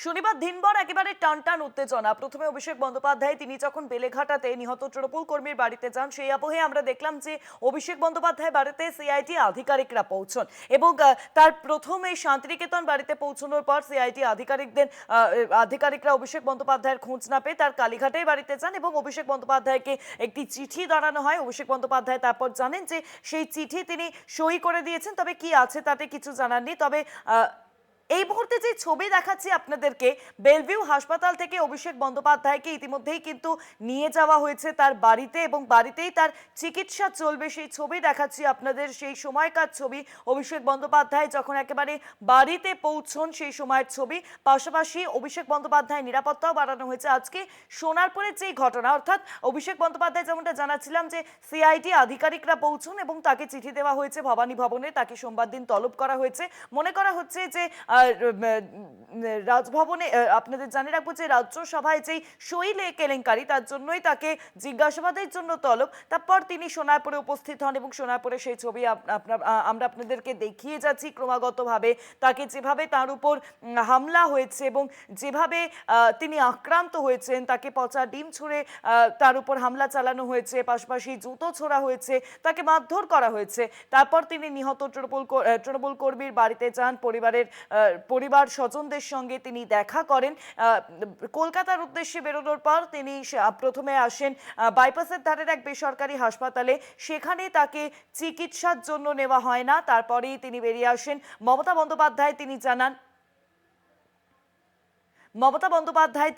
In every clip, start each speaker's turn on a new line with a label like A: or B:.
A: শনিবার দিনভর একেবারে টানটান উত্তেজনা। প্রথমে অভিষেক বন্দ্যোপাধ্যায় তিনি যখন বেলেঘাটাতে নিহত তৃণমূল কর্মীর বাড়িতে যান, সেই আবহে আমরা দেখলাম যে অভিষেক বন্দ্যোপাধ্যায় বাড়িতে সিআইডি আধিকারিকরা পৌঁছন এবং তার প্রথম এই শান্তিনিকেতন বাড়িতে পৌঁছানোর পর সিআইডি আধিকারিকরা অভিষেক বন্দ্যোপাধ্যায়ের খোঁজ না পেয়ে তার কালীঘাটেই বাড়িতে যান এবং অভিষেক বন্দ্যোপাধ্যায়কে একটি চিঠি ধরানো হয়। অভিষেক বন্দ্যোপাধ্যায় তারপর জানেন যে সেই চিঠি তিনি সই করে দিয়েছেন, তবে কি আছে তাতে কিছু জানাননি। তবে এই মুহূর্তে যে ছবি দেখাচ্ছি আপনাদেরকে, বেলভিউ হাসপাতাল থেকে অভিষেক বন্দ্যোপাধ্যায়কে ইতিমধ্যেই কিন্তু নিয়ে যাওয়া হয়েছে তার বাড়িতে এবং বাড়িতেই তার চিকিৎসা চলবে। সেই ছবি দেখাচ্ছি আপনাদের, সেই সময়কার ছবি। অভিষেক বন্দ্যোপাধ্যায় যখন একেবারে বাড়িতে পৌঁছন সেই সময়ের ছবি। পাশাপাশি অভিষেক বন্দ্যোপাধ্যায় নিরাপত্তাও বাড়ানো হয়েছে। আজকে সোনারপুরের যেই ঘটনা, অর্থাৎ অভিষেক বন্দ্যোপাধ্যায় যেমনটা জানাচ্ছিলাম যে সিআইডি আধিকারিকরা পৌঁছন এবং তাকে চিঠি দেওয়া হয়েছে ভবানী ভবনে, তাকে সোমবার দিন তলব করা হয়েছে। মনে করা হচ্ছে যে রাজভবনে, আপনাদের জানিয়ে রাখবো যে রাজ্যসভায় যেই শৈলে কেলেঙ্কারি, তার জন্যই তাকে জিজ্ঞাসাবাদের জন্য তলব। তারপর তিনি সোনারপুরে উপস্থিত হন এবং সোনারপুরে সেই ছবি আমরা আপনাদেরকে দেখিয়ে যাচ্ছি ক্রমাগতভাবে। তাকে যেভাবে তার উপর হামলা হয়েছে এবং যেভাবে তিনি আক্রান্ত হয়েছেন, তাকে পচা ডিম ছুঁড়ে তার উপর হামলা চালানো হয়েছে, পাশাপাশি জুতো ছোড়া হয়েছে, তাকে মারধর করা হয়েছে। তারপর তিনি নিহত তৃণমূল কর্মীর বাড়িতে যান, পরিবার স্বজনদের সঙ্গে তিনি দেখা করেন। কলকাতার উদ্দেশ্যে বেরোনোর পর তিনি প্রথমে আসেন বাইপাসের ধারের এক বেসরকারি হাসপাতালে। সেখানে তাকে চিকিৎসার জন্য নেওয়া হয় না, তারপরেই তিনি বেরিয়ে আসেন। মমতা বন্দ্যোপাধ্যায়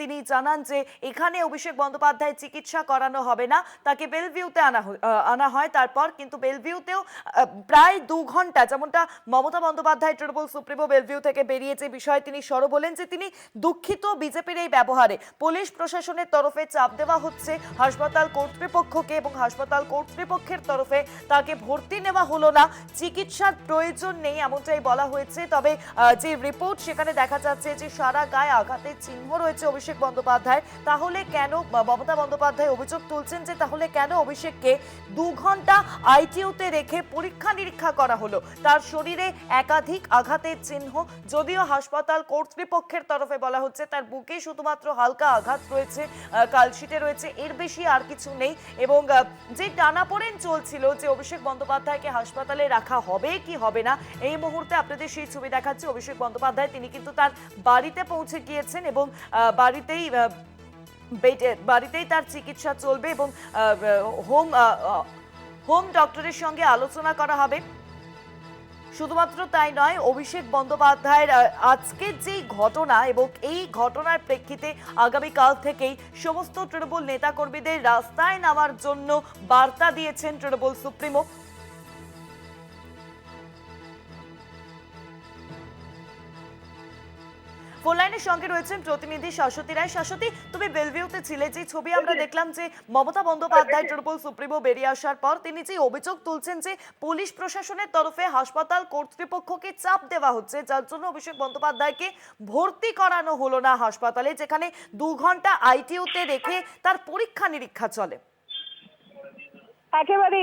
A: তিনি জানান যে এখানে অভিষেক বন্দ্যোপাধ্যায় চিকিৎসা করানো হবে না, তাকে বেলভিউতে আনা হয়। তারপর কিন্তু বেলভিউতেও প্রায় 2 ঘন্টা, যেমনটা মমতা বন্দ্যোপাধ্যায় তৃণমূল সুপ্রিমো বেলভিউ থেকে বেরিয়ে যে বিষয়ে তিনি সরব হলেন যে তিনি দুঃখিত বিজেপির এই ব্যবহারে। পুলিশ প্রশাসনের তরফে চাপ দেওয়া হচ্ছে হাসপাতাল কর্তৃপক্ষকে এবং হাসপাতাল কর্তৃপক্ষের তরফে তাকে ভর্তি নেওয়া হলো না, চিকিৎসার প্রয়োজন নেই এমনটাই বলা হয়েছে। তবে যে রিপোর্ট সেখানে দেখা যাচ্ছে যে সারা গায়ে আঘাত চিহ্ন রয়েছে অভিষেক বন্দ্যোপাধ্যায়। তাহলে কেন মমতা বন্দ্যোপাধ্যায় অভিযোগ তুলছেন যে তাহলে কেন অভিষেককে 2 ঘন্টা আইটিইউতে রেখে পরীক্ষা নিরীক্ষা করা হলো? তার শরীরে একাধিক আঘাতের চিহ্ন, যদিও হাসপাতাল কর্তৃপক্ষের তরফে বলা হচ্ছে তার বুকে শুধুমাত্র হালকা আঘাত রয়েছে, কালশিটে রয়েছে, এর বেশি আর কিছু নেই। এবং যে টানাপোড়েন চলছিল যে অভিষেক বন্দ্যোপাধ্যায়কে হাসপাতালে রাখা হবে কি হবে না, এই মুহূর্তে আপনাদের সেই ছবি দেখাচ্ছে। অভিষেক বন্দ্যোপাধ্যায় তিনি কিন্তু তার বাড়িতে পৌঁছে গিয়েছেন এবং বাড়িতেই তার চিকিৎসা চলবে এবং হোম ডক্টরের সঙ্গে আলোচনা করা হবে। শুধুমাত্র তাই নয়, অভিষেক বন্দ্যোপাধ্যায়ের আজকের যেই ঘটনা এবং এই ঘটনার প্রেক্ষিতে আগামীকাল থেকেই সমস্ত তৃণমূল নেতাকর্মীদের রাস্তায় নামার জন্য বার্তা দিয়েছেন তৃণমূল সুপ্রিমো। ফোন লাইনের সঙ্গে রয়েছেন প্রতিনিধি শাশ্বতী রায়। শাশ্বতী, তুমি বেলভিউতে ছিলে, যে ছবি আমরা দেখলাম যে মমতা বন্দ্যোপাধ্যায় তৃণমূল সুপ্রিমো বেরিয়ে আসার পর তিনি যে অভিযোগ তুলছেন যে পুলিশ প্রশাসনের তরফে হাসপাতাল কর্তৃপক্ষকে চাপ দেওয়া হচ্ছে, যার জন্য অভিষেক বন্দ্যোপাধ্যায়কে ভর্তি করানো হলো না হাসপাতালে, যেখানে 2 ঘন্টা আইটিইউতে রেখে তার পরীক্ষা নিরীক্ষা চলে।
B: একেবারে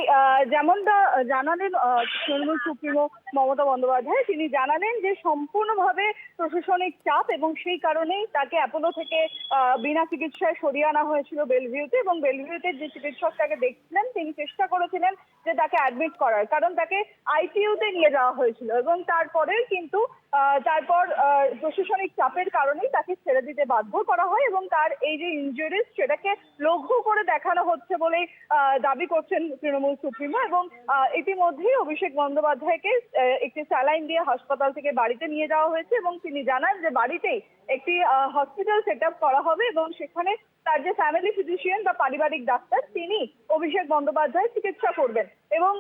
B: যেমনটা জানালেন তৃণমূল সুপ্রিমো মমতা বন্দ্যোপাধ্যায়, তিনি জানালেন যে সম্পূর্ণভাবে প্রশাসনিক চাপ এবং সেই কারণেই তাকে অ্যাপোলো থেকে বিনা চিকিৎসায় সরিয়ে আনা হয়েছিল বেলভিউতে। এবং বেলভিউতে যে চিকিৎসক তাকে দেখছিলেন তিনি চেষ্টা করেছিলেন যে তাকে অ্যাডমিট করার, কারণ তাকে আইটিইউতে নিয়ে যাওয়া হয়েছিল এবং তারপরে কিন্তু তারপর প্রশাসনিক চাপের কারণেই তাকে ছেড়ে দিতে বাধ্য করা হয় এবং তার এই যে ইনজুরিজ সেটাকে লঘু করে দেখানো হচ্ছে বলে দাবি করছেন তৃণমূল সুপ্রিমো। এবং ইতিমধ্যেই অভিষেক বন্দ্যোপাধ্যায়কে একটি স্যালাইন দিয়ে হাসপাতাল থেকে বাড়িতে নিয়ে যাওয়া হয়েছে এবং তিনি জানান যে বাড়িতেই একটি হসপিটাল সেট আপ করা হবে এবং সেখানে তার যে ফ্যামিলি ফিজিশিয়ান বা পারিবারিক ডাক্তার তিনি অভিষেক বন্দ্যোপাধ্যায় চিকিৎসা করবেন। এবং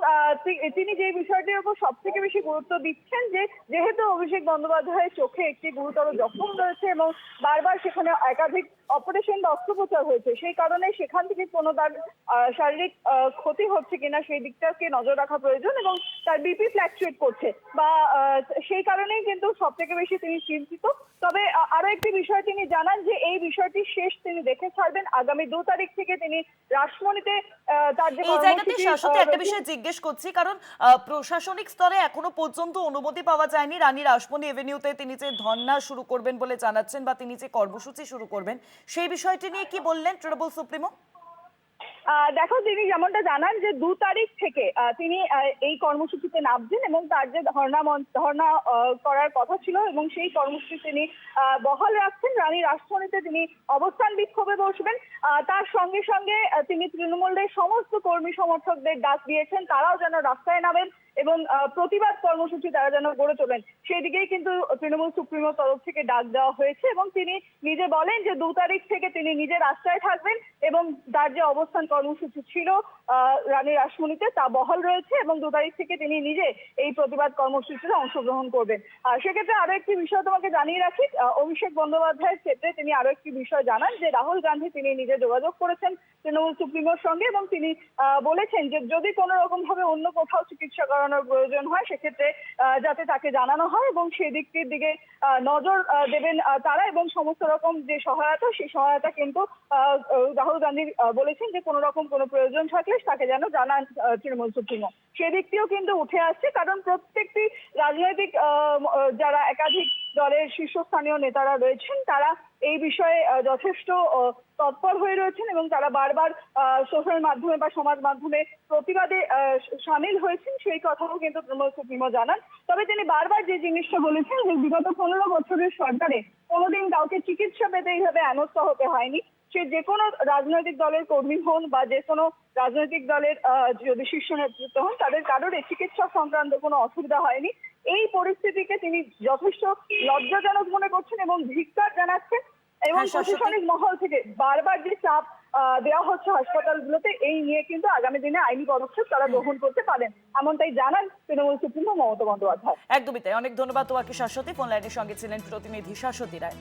B: তিনি যে বিষয়টির উপর সব থেকে বেশি গুরুত্ব দিচ্ছেন যে যেহেতু অভিষেক বন্দ্যোপাধ্যায়ের চোখে একটি গুরুতর জখম রয়েছে এবং বারবার সেখানে একাধিক অপারেশন বা অস্ত্রোপচার হয়েছে, সেই কারণে সেখান থেকে কোনো তার শারীরিক ক্ষতি হচ্ছে কিনা সেই দিকটাকে নজর রাখা প্রয়োজন এবং তার বিপি ফ্ল্যাকচুয়েট করছে বা সেই কারণেই কিন্তু সব থেকে বেশি তিনি চিন্তিত। তবে আরো একটি বিষয় তিনি জানান যে এই বিষয়টি শেষ তিনি দেখেছেন ছাড়বেন। আগামী 2 তারিখ থেকে তিনি রাসমণিতে তার যে
A: এই জায়গাতে
B: কর্মসূচি
A: শাশ্বতী একটা
B: রয়েছে।
A: বিষয় জিজ্ঞেস করছি, কারণ প্রশাসনিক স্তরে এখনো পর্যন্ত অনুমতি পাওয়া যায়নি রানী রাসমণি এভিনিউতে তিনি যে ধর্ণা শুরু করবেন বলে জানাচ্ছেন বা তিনি যে কর্মসূচি শুরু করবেন, সেই বিষয়টি নিয়ে কি বললেন তৃণমূল সুপ্রিমো?
B: দেখো, তিনি যেমনটা জানান যে 2 তারিখ থেকে তিনি এই কর্মসূচিতে নামছেন এবং তার যে ধর্ণা করার কথা ছিল এবং সেই কর্মসূচি তিনি বহাল রাখছেন। রানী রাসমণিতে তিনি অবস্থান বিক্ষোভে বসবেন। তার সঙ্গে সঙ্গে তিনি তৃণমূলের সমস্ত কর্মী সমর্থকদের ডাক দিয়েছেন তারাও যেন রাস্তায় নামেন এবং প্রতিবাদ কর্মসূচি তারা যেন গড়ে তোলেন, সেদিকেই কিন্তু তৃণমূল সুপ্রিমোর তরফ থেকে ডাক দেওয়া হয়েছে। এবং তিনি নিজে বলেন যে 2 তারিখ থেকে তিনি নিজে রাস্তায় থাকবেন এবং তার যে অবস্থান কর্মসূচি ছিল রানী রাসমণিতে তা বহাল রয়েছে এবং 2 তারিখ থেকে তিনি নিজে এই প্রতিবাদ কর্মসূচিতে অংশগ্রহণ করবেন। সেক্ষেত্রে আরো একটি বিষয় তোমাকে জানিয়ে রাখি, অভিষেক বন্দ্যোপাধ্যায়ের ক্ষেত্রে তিনি আরো একটি বিষয় জানান যে রাহুল গান্ধী তিনি নিজে যোগাযোগ করেছেন তৃণমূল সুপ্রিমোর সঙ্গে এবং তিনি বলেছেন যে যদি কোনো রকম ভাবে অন্য কোথাও চিকিৎসা করানোর প্রয়োজন হয় সেক্ষেত্রে যাতে তাকে জানানো হয় এবং সেই দিকটির দিকে নজর দেবেন তারা এবং সমস্ত রকম যে সহায়তা সেই সহায়তা কিন্তু রাহুল গান্ধী বলেছেন যে কোনো রকম কোনো প্রয়োজন থাকলে তাকে যেন জানান তৃণমূল সুপ্রিমো। সেদিকটিও কিন্তু উঠে আসছে, কারণ প্রত্যেকটি রাজনৈতিক যারা একাধিক দলের শীর্ষস্থানীয় নেতারা রয়েছেন তারা এই বিষয়ে যথেষ্ট তৎপর হয়ে রয়েছেন এবং তারা বারবার সোশ্যাল মাধ্যমে বা সমাজ মাধ্যমে প্রতিবাদে সামিল হয়েছেন, সেই কথাও কিন্তু তৃণমূল সুপ্রিমো জানান। তবে তিনি বারবার যে জিনিসটা বলেছেন যে বিগত 15 বছরের সরকারে কোনোদিন কাউকে চিকিৎসা পেতে এইভাবে হেনস্থা হতে হয়নি। সে যে কোনো রাজনৈতিক দলের কর্মী হন বা যে কোনো রাজনৈতিক দলের যদি শীর্ষ নেতৃত্ব হন তাদের কারোর চিকিৎসা সংক্রান্ত কোনো অসুবিধা হয়নি। এই পরিস্থিতিকে তিনি যথেষ্ট লজ্জাজনক মনে করছেন এবং ধিক্কার জানাচ্ছেন এবং
A: হ্যাঁ, শাশ্বতী।
B: প্রশাসনিক মহল থেকে বারবার যে চাপ দেওয়া হচ্ছে হাসপাতালগুলোতে এই নিয়ে কিন্তু আগামী দিনে আইনি পদক্ষেপ তারা গ্রহণ করতে পারেন, এমনটাই জানান তৃণমূল সুপ্রিমো মমতা বন্দ্যোপাধ্যায়।
A: একদমই তাই। অনেক ধন্যবাদ তোমাকে শাশ্বতী। ফোন লাইনের সঙ্গে ছিলেন প্রতিনিধি শাশ্বতী রায়।